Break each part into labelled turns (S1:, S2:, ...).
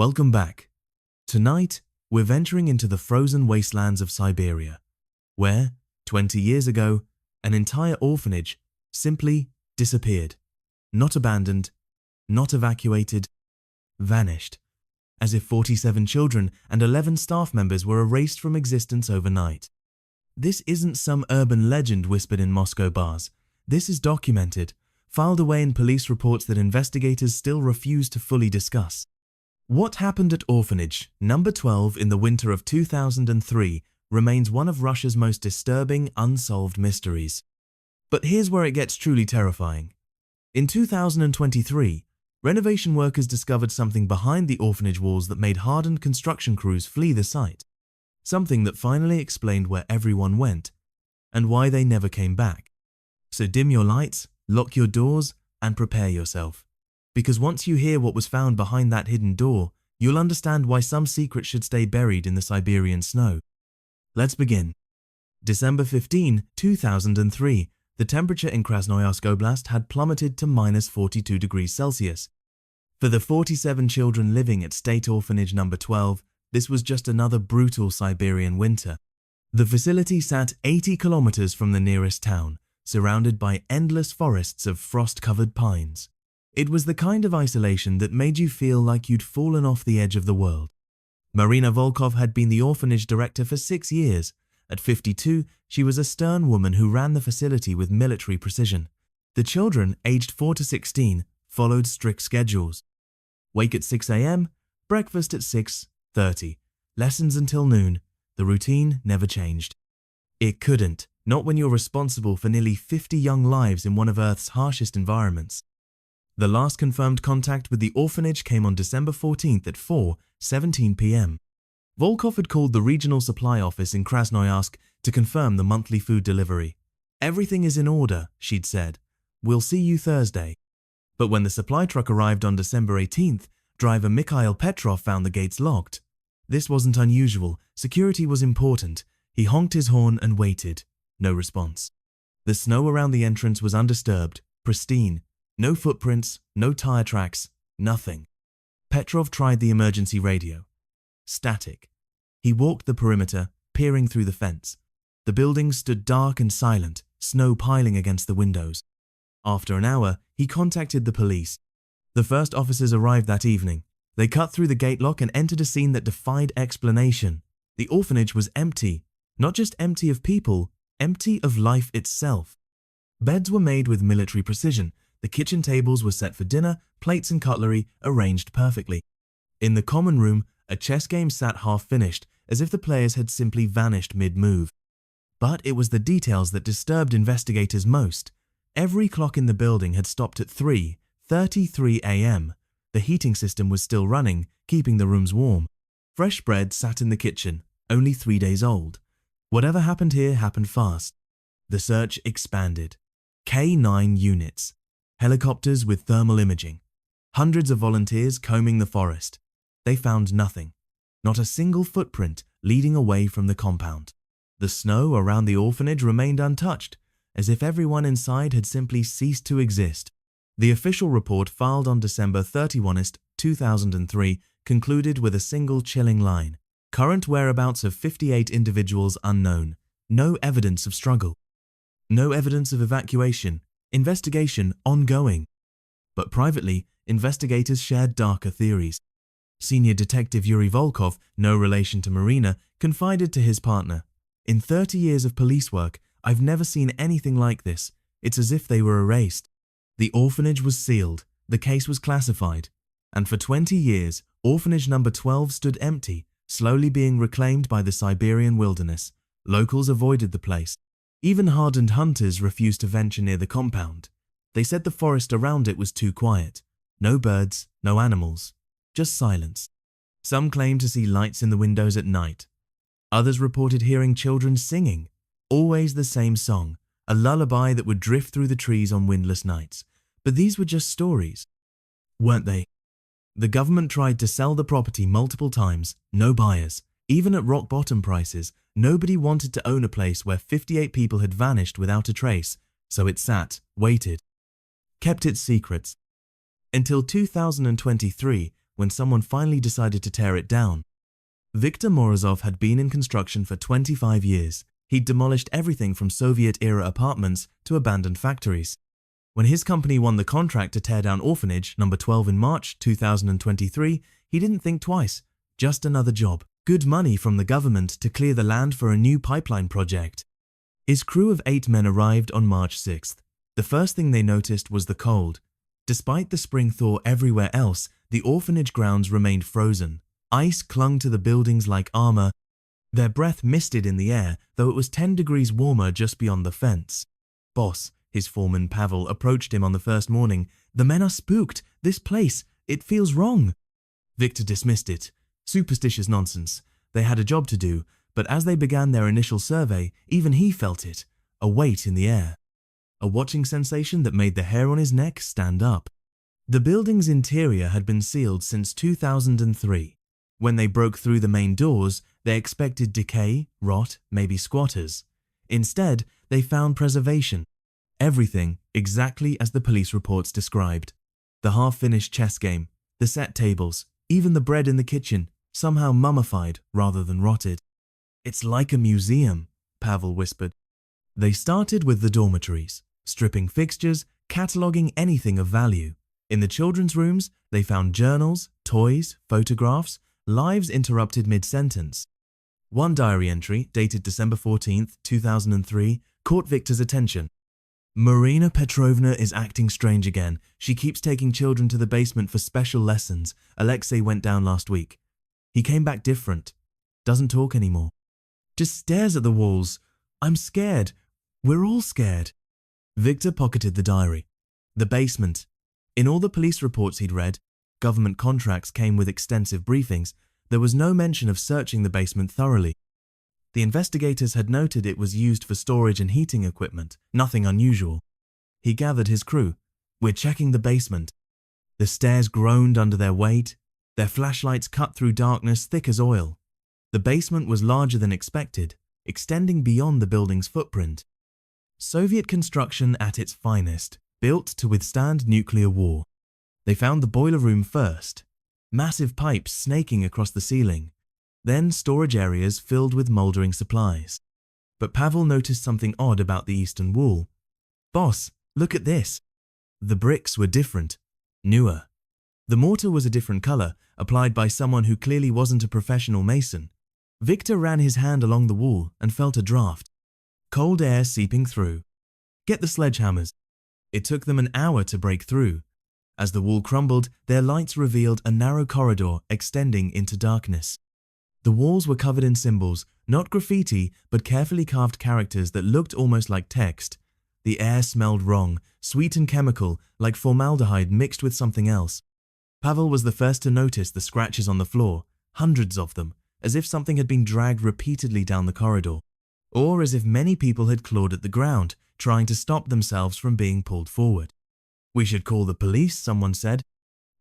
S1: Welcome back. Tonight, we're venturing into the frozen wastelands of Siberia, where, 20 years ago, an entire orphanage simply disappeared. Not abandoned, not evacuated, vanished, as if 47 children and 11 staff members were erased from existence overnight. This isn't some urban legend whispered in Moscow bars. This is documented, filed away in police reports that investigators still refuse to fully discuss. What happened at Orphanage Number 12 in the winter of 2003 remains one of Russia's most disturbing unsolved mysteries. But here's where it gets truly terrifying. In 2023, renovation workers discovered something behind the orphanage walls that made hardened construction crews flee the site. Something that finally explained where everyone went and why they never came back. So dim your lights, lock your doors, and prepare yourself. Because once you hear what was found behind that hidden door, you'll understand why some secrets should stay buried in the Siberian snow. Let's begin. December 15, 2003, the temperature in Krasnoyarsk Oblast had plummeted to -42 degrees Celsius. For the 47 children living at State Orphanage Number 12, this was just another brutal Siberian winter. The facility sat 80 kilometers from the nearest town, surrounded by endless forests of frost-covered pines. It was the kind of isolation that made you feel like you'd fallen off the edge of the world. Marina Volkov had been the orphanage director for 6 years. At 52, she was a stern woman who ran the facility with military precision. The children, aged 4 to 16, followed strict schedules. Wake at 6 a.m., breakfast at 6:30, lessons until noon. The routine never changed. It couldn't, not when you're responsible for nearly 50 young lives in one of Earth's harshest environments. The last confirmed contact with the orphanage came on December 14th at 4:17 p.m. Volkov had called the regional supply office in Krasnoyarsk to confirm the monthly food delivery. "Everything is in order," she'd said. "We'll see you Thursday." But when the supply truck arrived on December 18th, driver Mikhail Petrov found the gates locked. This wasn't unusual. Security was important. He honked his horn and waited. No response. The snow around the entrance was undisturbed, pristine. No footprints, no tire tracks, nothing. Petrov tried the emergency radio. Static. He walked the perimeter, peering through the fence. The building stood dark and silent, snow piling against the windows. After an hour, he contacted the police. The first officers arrived that evening. They cut through the gate lock and entered a scene that defied explanation. The orphanage was empty. Not just empty of people, empty of life itself. Beds were made with military precision. The kitchen tables were set for dinner, plates and cutlery arranged perfectly. In the common room, a chess game sat half-finished, as if the players had simply vanished mid-move. But it was the details that disturbed investigators most. Every clock in the building had stopped at 3:33 a.m. The heating system was still running, keeping the rooms warm. Fresh bread sat in the kitchen, only 3 days old. Whatever happened here happened fast. The search expanded. K9 units. Helicopters with thermal imaging. Hundreds of volunteers combing the forest. They found nothing. Not a single footprint leading away from the compound. The snow around the orphanage remained untouched, as if everyone inside had simply ceased to exist. The official report filed on December 31st, 2003 concluded with a single chilling line. Current whereabouts of 58 individuals unknown. No evidence of struggle. No evidence of evacuation. Investigation ongoing. But privately, investigators shared darker theories. Senior Detective Yuri Volkov, no relation to Marina, confided to his partner, "In 30 years of police work, I've never seen anything like this. It's as if they were erased." The orphanage was sealed, the case was classified, and for 20 years, Orphanage Number 12 stood empty, slowly being reclaimed by the Siberian wilderness. Locals avoided the place. Even hardened hunters refused to venture near the compound. They said the forest around it was too quiet. No birds, no animals, just silence. Some claimed to see lights in the windows at night. Others reported hearing children singing, always the same song, a lullaby that would drift through the trees on windless nights. But these were just stories, weren't they? The government tried to sell the property multiple times, no buyers. Even at rock-bottom prices, nobody wanted to own a place where 58 people had vanished without a trace, so it sat, waited, kept its secrets. Until 2023, when someone finally decided to tear it down. Viktor Morozov had been in construction for 25 years. He'd demolished everything from Soviet-era apartments to abandoned factories. When his company won the contract to tear down Orphanage Number 12 in March 2023, he didn't think twice. Just another job. Good money from the government to clear the land for a new pipeline project. His crew of 8 men arrived on March 6th. The first thing they noticed was the cold. Despite the spring thaw everywhere else, the orphanage grounds remained frozen. Ice clung to the buildings like armor. Their breath misted in the air, though it was 10 degrees warmer just beyond the fence. "Boss," his foreman Pavel approached him on the first morning. "The men are spooked. This place, it feels wrong." Viktor dismissed it. Superstitious nonsense. They had a job to do, but as they began their initial survey, even he felt it, a weight in the air. A watching sensation that made the hair on his neck stand up. The building's interior had been sealed since 2003. When they broke through the main doors, they expected decay, rot, maybe squatters. Instead, they found preservation. Everything exactly as the police reports described. The half-finished chess game, the set tables, even the bread in the kitchen, somehow mummified rather than rotted. "It's like a museum," Pavel whispered. They started with the dormitories, stripping fixtures, cataloguing anything of value. In the children's rooms, they found journals, toys, photographs, lives interrupted mid-sentence. One diary entry, dated December 14th, 2003, caught Viktor's attention. "Marina Petrovna is acting strange again. She keeps taking children to the basement for special lessons. Alexei went down last week. He came back different. Doesn't talk anymore. Just stares at the walls. I'm scared. We're all scared." Viktor pocketed the diary. The basement. In all the police reports he'd read, government contracts came with extensive briefings. There was no mention of searching the basement thoroughly. The investigators had noted it was used for storage and heating equipment, nothing unusual. He gathered his crew. "We're checking the basement." The stairs groaned under their weight. Their flashlights cut through darkness thick as oil. The basement was larger than expected, extending beyond the building's footprint. Soviet construction at its finest, built to withstand nuclear war. They found the boiler room first, massive pipes snaking across the ceiling, then storage areas filled with mouldering supplies. But Pavel noticed something odd about the eastern wall. "Boss, look at this." The bricks were different, newer. The mortar was a different color, applied by someone who clearly wasn't a professional mason. Viktor ran his hand along the wall and felt a draft. Cold air seeping through. "Get the sledgehammers." It took them an hour to break through. As the wall crumbled, their lights revealed a narrow corridor extending into darkness. The walls were covered in symbols, not graffiti, but carefully carved characters that looked almost like text. The air smelled wrong, sweet and chemical, like formaldehyde mixed with something else. Pavel was the first to notice the scratches on the floor, hundreds of them, as if something had been dragged repeatedly down the corridor, or as if many people had clawed at the ground, trying to stop themselves from being pulled forward. "We should call the police," someone said.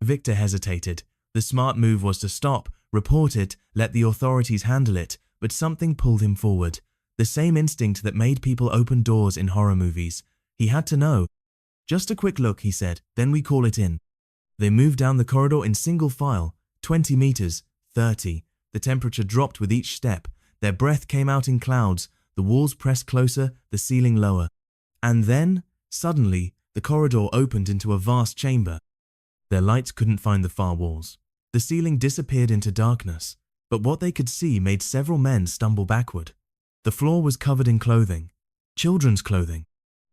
S1: Viktor hesitated. The smart move was to stop, report it, let the authorities handle it, but something pulled him forward. The same instinct that made people open doors in horror movies. He had to know. "Just a quick look," he said, "then we call it in." They moved down the corridor in single file, 20 meters, 30. The temperature dropped with each step. Their breath came out in clouds. The walls pressed closer, the ceiling lower. And then, suddenly, the corridor opened into a vast chamber. Their lights couldn't find the far walls. The ceiling disappeared into darkness, but what they could see made several men stumble backward. The floor was covered in clothing, children's clothing,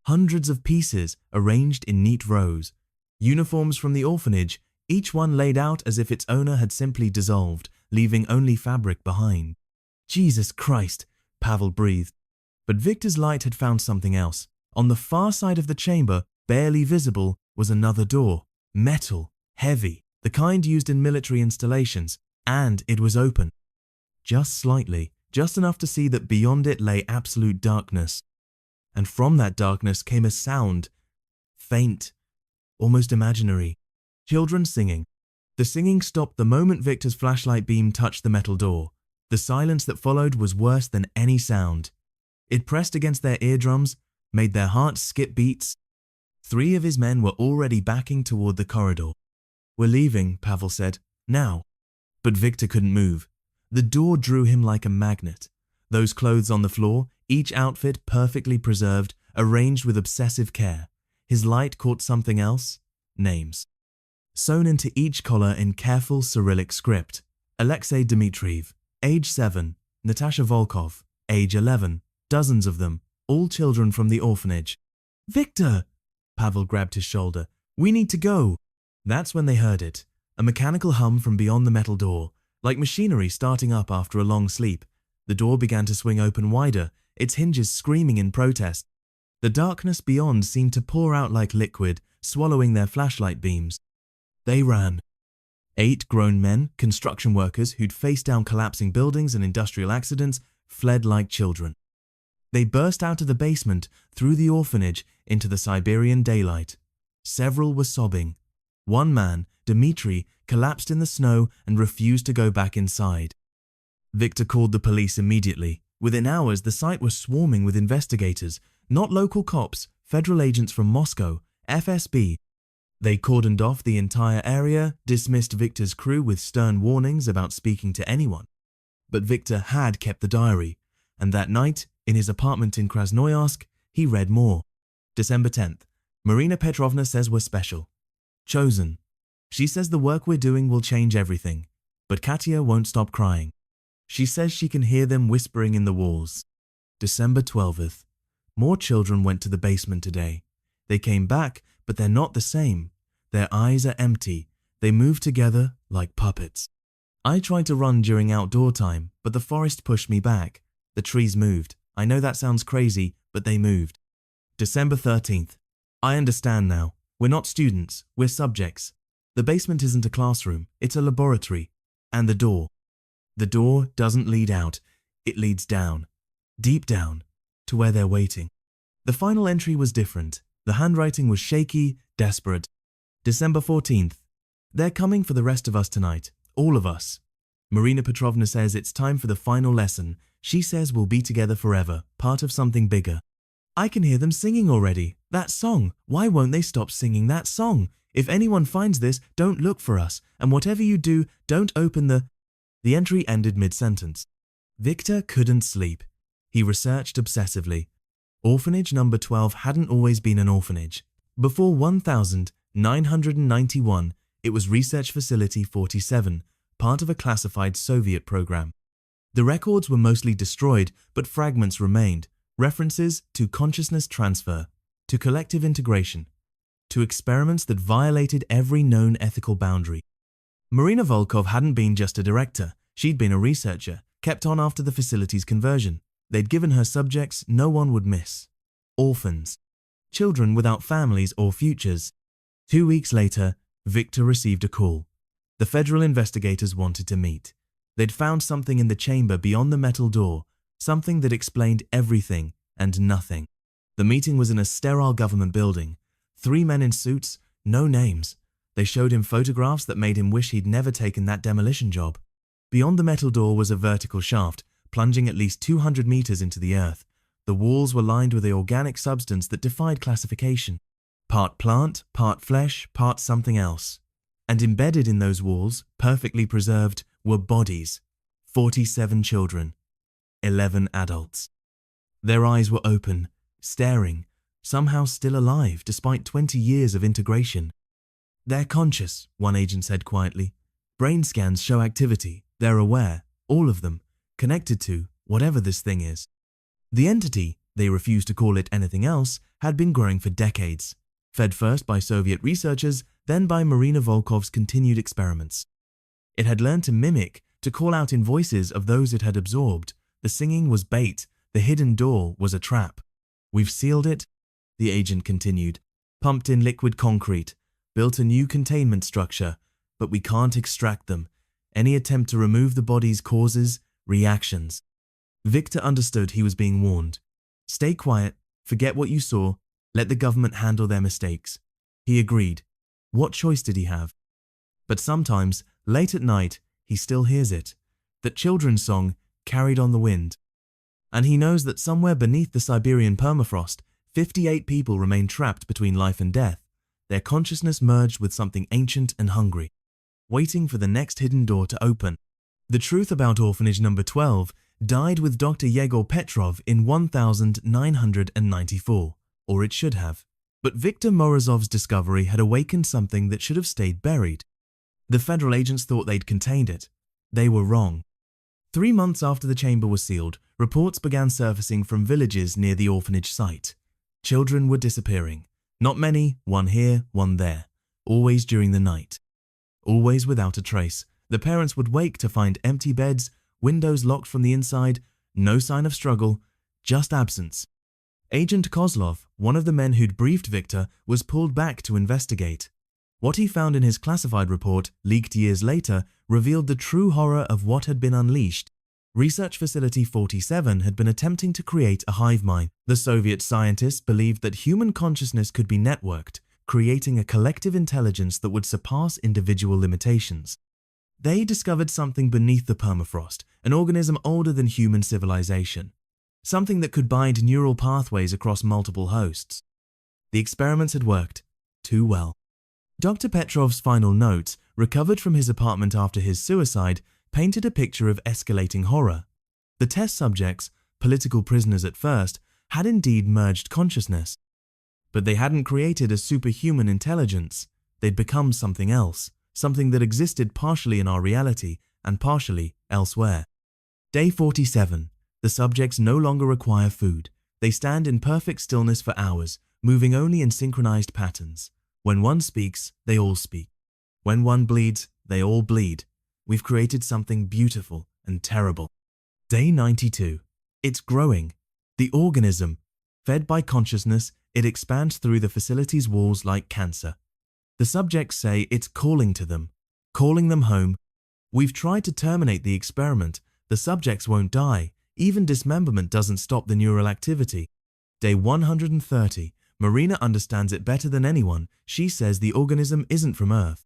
S1: hundreds of pieces arranged in neat rows, uniforms from the orphanage, each one laid out as if its owner had simply dissolved, leaving only fabric behind. "Jesus Christ," Pavel breathed. But Viktor's light had found something else. On the far side of the chamber, barely visible, was another door, metal, heavy, the kind used in military installations, and it was open. Just slightly, just enough to see that beyond it lay absolute darkness. And from that darkness came a sound, faint, almost imaginary. Children singing. The singing stopped the moment Viktor's flashlight beam touched the metal door. The silence that followed was worse than any sound. It pressed against their eardrums, made their hearts skip beats. 3 of his men were already backing toward the corridor. "We're leaving," Pavel said. Now. But Victor couldn't move. The door drew him like a magnet. Those clothes on the floor, each outfit perfectly preserved, arranged with obsessive care. His light caught something else. Names. Sewn into each collar in careful Cyrillic script. Alexei Dmitriev, age 7. Natasha Volkov, age 11. Dozens of them, all children from the orphanage. "Victor!" Pavel grabbed his shoulder. "We need to go." That's when they heard it. A mechanical hum from beyond the metal door, like machinery starting up after a long sleep. The door began to swing open wider, its hinges screaming in protest. The darkness beyond seemed to pour out like liquid, swallowing their flashlight beams. They ran. 8 grown men, construction workers who'd faced down collapsing buildings and industrial accidents, fled like children. They burst out of the basement, through the orphanage, into the Siberian daylight. Several were sobbing. One man, Dmitri, collapsed in the snow and refused to go back inside. Victor called the police immediately. Within hours, the site was swarming with investigators, not local cops, federal agents from Moscow, FSB. They cordoned off the entire area, dismissed Victor's crew with stern warnings about speaking to anyone. But Victor had kept the diary, and that night, in his apartment in Krasnoyarsk, he read more. December 10th. Marina Petrovna says we're special. Chosen. She says the work we're doing will change everything, but Katya won't stop crying. She says she can hear them whispering in the walls. December 12th. More children went to the basement today. They came back, but they're not the same. Their eyes are empty. They move together like puppets. I tried to run during outdoor time, but the forest pushed me back. The trees moved. I know that sounds crazy, but they moved. December 13th. I understand now. We're not students, we're subjects. The basement isn't a classroom, it's a laboratory. And the door. The door doesn't lead out, it leads down. Deep down, to where they're waiting. The final entry was different. The handwriting was shaky, desperate. December 14th. They're coming for the rest of us tonight, all of us. Marina Petrovna says it's time for the final lesson. She says we'll be together forever, part of something bigger. I can hear them singing already. That song. Why won't they stop singing that song? If anyone finds this, don't look for us. And whatever you do, don't open the... The entry ended mid-sentence. Victor couldn't sleep. He researched obsessively. Orphanage number 12 hadn't always been an orphanage. Before 1991, it was Research Facility 47, part of a classified Soviet program. The records were mostly destroyed, but fragments remained. References to consciousness transfer, to collective integration, to experiments that violated every known ethical boundary. Marina Volkov hadn't been just a director, she'd been a researcher, kept on after the facility's conversion. They'd given her subjects no one would miss. Orphans. Children without families or futures. 2 weeks later, Victor received a call. The federal investigators wanted to meet. They'd found something in the chamber beyond the metal door, something that explained everything and nothing. The meeting was in a sterile government building. 3 men in suits, no names. They showed him photographs that made him wish he'd never taken that demolition job. Beyond the metal door was a vertical shaft, plunging at least 200 meters into the earth. The walls were lined with the organic substance that defied classification. Part plant, part flesh, part something else. And embedded in those walls, perfectly preserved, were bodies. 47 children. 11 adults. Their eyes were open, staring, somehow still alive despite 20 years of integration. They're conscious, one agent said quietly. Brain scans show activity. They're aware, all of them, connected to whatever this thing is. The entity, they refused to call it anything else, had been growing for decades, fed first by Soviet researchers, then by Marina Volkov's continued experiments. It had learned to mimic, to call out in voices of those it had absorbed. The singing was bait, the hidden door was a trap. We've sealed it, the agent continued, pumped in liquid concrete, built a new containment structure, but we can't extract them. Any attempt to remove the bodies causes reactions. Victor understood he was being warned. Stay quiet, forget what you saw, let the government handle their mistakes. He agreed. What choice did he have? But sometimes, late at night, he still hears it. That children's song, carried on the wind. And he knows that somewhere beneath the Siberian permafrost, 58 people remain trapped between life and death, their consciousness merged with something ancient and hungry. waiting for the next hidden door to open. The truth about Orphanage Number 12 died with Dr. Yegor Petrov in 1994, or it should have. But Viktor Morozov's discovery had awakened something that should have stayed buried. The federal agents thought they'd contained it. They were wrong. 3 months after the chamber was sealed, reports began surfacing from villages near the orphanage site. Children were disappearing. Not many, one here, one there. Always during the night. Always without a trace. The parents would wake to find empty beds, windows locked from the inside, no sign of struggle, just absence. Agent Kozlov, one of the men who'd briefed Viktor, was pulled back to investigate. What he found in his classified report, leaked years later, revealed the true horror of what had been unleashed. Research Facility 47 had been attempting to create a hive mind. The Soviet scientists believed that human consciousness could be networked, creating a collective intelligence that would surpass individual limitations. They discovered something beneath the permafrost, an organism older than human civilization. Something that could bind neural pathways across multiple hosts. The experiments had worked too well. Dr. Petrov's final notes, recovered from his apartment after his suicide, painted a picture of escalating horror. The test subjects, political prisoners at first, had indeed merged consciousness. But they hadn't created a superhuman intelligence. They'd become something else, something that existed partially in our reality and partially elsewhere. Day 47. The subjects no longer require food. They stand in perfect stillness for hours, moving only in synchronized patterns. When one speaks, they all speak. When one bleeds, they all bleed. We've created something beautiful and terrible. Day 92. It's growing. The organism, fed by consciousness, it expands through the facility's walls like cancer. The subjects say it's calling to them, calling them home. We've tried to terminate the experiment. The subjects won't die. Even dismemberment doesn't stop the neural activity. Day 130. Marina understands it better than anyone. She says the organism isn't from Earth.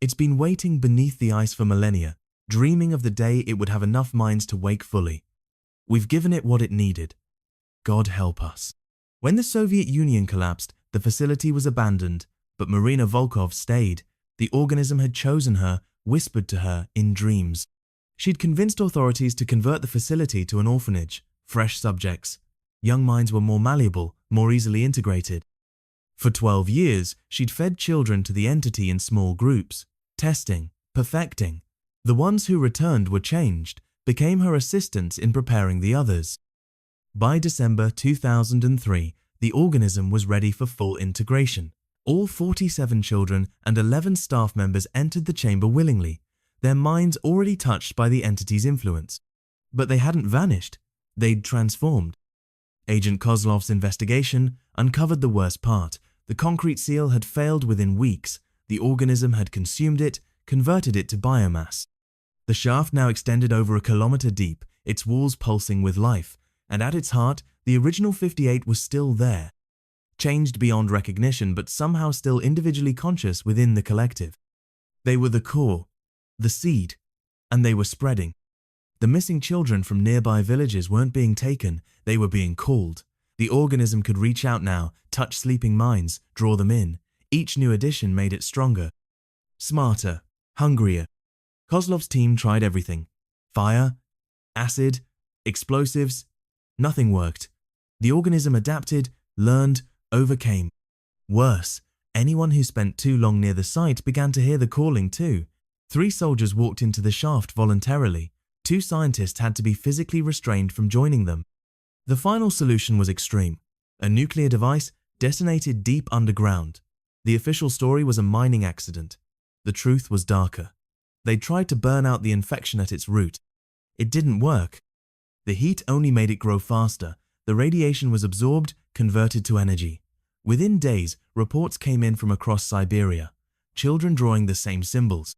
S1: It's been waiting beneath the ice for millennia, dreaming of the day it would have enough minds to wake fully. We've given it what it needed. God help us. When the Soviet Union collapsed, the facility was abandoned, but Marina Volkov stayed. The organism had chosen her, whispered to her in dreams. She'd convinced authorities to convert the facility to an orphanage. Fresh subjects. Young minds were more malleable, more easily integrated. For 12 years, she'd fed children to the entity in small groups, testing, perfecting. The ones who returned were changed, became her assistants in preparing the others. By December 2003, the organism was ready for full integration. All 47 children and 11 staff members entered the chamber willingly, their minds already touched by the entity's influence. But they hadn't vanished, they'd transformed. Agent Kozlov's investigation uncovered the worst part. The concrete seal had failed within weeks. The organism had consumed it, converted it to biomass. The shaft now extended over a kilometer deep, its walls pulsing with life, and at its heart, the original 58 was still there. Changed beyond recognition, but somehow still individually conscious within the collective. They were the core, the seed, and they were spreading. The missing children from nearby villages weren't being taken, they were being called. The organism could reach out now, touch sleeping minds, draw them in. Each new addition made it stronger, smarter, hungrier. Kozlov's team tried everything. Fire, acid, explosives. Nothing worked. The organism adapted, learned, overcame. Worse, anyone who spent too long near the site began to hear the calling too. 3 soldiers walked into the shaft voluntarily. 2 scientists had to be physically restrained from joining them. The final solution was extreme. A nuclear device detonated deep underground. The official story was a mining accident. The truth was darker. They tried to burn out the infection at its root. It didn't work. The heat only made it grow faster. The radiation was absorbed, converted to energy. Within days, reports came in from across Siberia, children drawing the same symbols,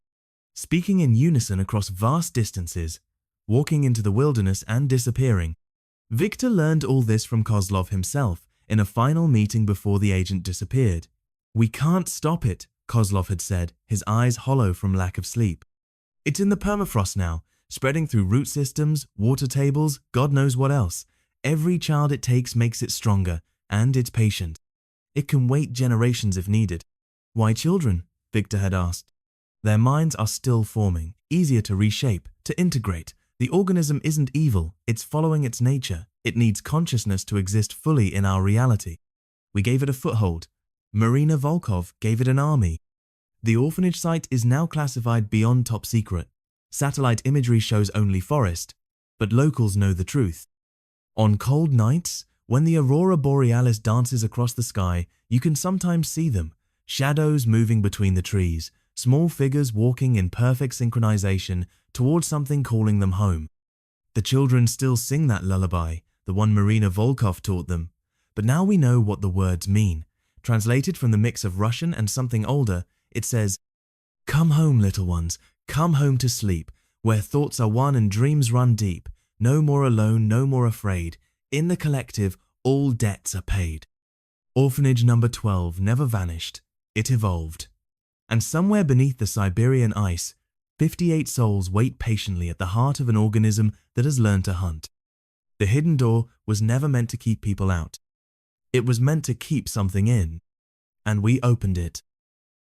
S1: speaking in unison across vast distances, walking into the wilderness and disappearing. Viktor learned all this from Kozlov himself in a final meeting before the agent disappeared. "We can't stop it," Kozlov had said, his eyes hollow from lack of sleep. "It's in the permafrost now, spreading through root systems, water tables, God knows what else. Every child it takes makes it stronger, and it's patient. It can wait generations if needed." "Why children?" Viktor had asked. Their minds are still forming, easier to reshape, to integrate. The organism isn't evil, it's following its nature. It needs consciousness to exist fully in our reality. We gave it a foothold. Marina Volkov gave it an army. The orphanage site is now classified beyond top secret. Satellite imagery shows only forest, but locals know the truth. On cold nights, when the aurora borealis dances across the sky, you can sometimes see them, shadows moving between the trees, small figures walking in perfect synchronization towards something calling them home. The children still sing that lullaby, the one Marina Volkov taught them, but now we know what the words mean. Translated from the mix of Russian and something older, it says, "Come home, little ones, come home to sleep, where thoughts are one and dreams run deep. No more alone, no more afraid. In the collective, all debts are paid." Orphanage number 12 never vanished, it evolved. And somewhere beneath the Siberian ice, 58 souls wait patiently at the heart of an organism that has learned to hunt. The hidden door was never meant to keep people out. It was meant to keep something in. And we opened it.